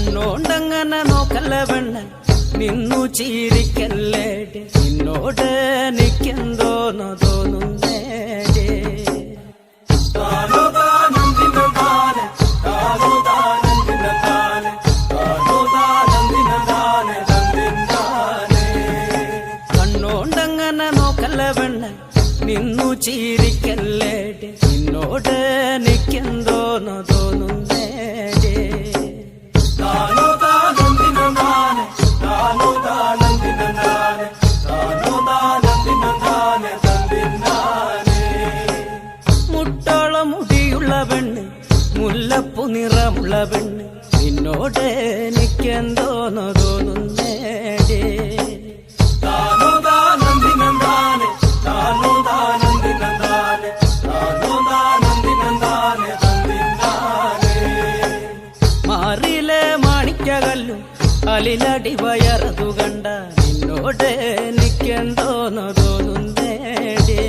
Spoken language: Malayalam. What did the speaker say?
കണ്ണോണ്ടങ്ങനെ നോക്കല്ല പെണ്ണ നിന്നു ചീരിക്കല്ലേടെ നിന്നോട് എനിക്കെന്തോന്നോ തോന്നുന്നേടേ കണ്ണോണ്ടങ്ങനെ നോക്കല്ല പെണ്ണ നിന്നു ചീരിക്കല്ലേടെ നിന്നോട് എനിക്കെന്തോന്നോ തോന്നുന്നേടേ മുട്ടോളം മുടിയുള്ള പെണ്ണ് മുല്ലപ്പൂ നിറമുള്ള പെണ്ണ് നിന്നോട് എനിക്കെന്തോന്നോ തോന്നുന്നേടേ മാറിയിലെ മാണിക്കകല്ലും അലിലടി വയറതു കണ്ട നിന്നോട് എനിക്കെന്തോന്നോ തോന്നുന്നേടേ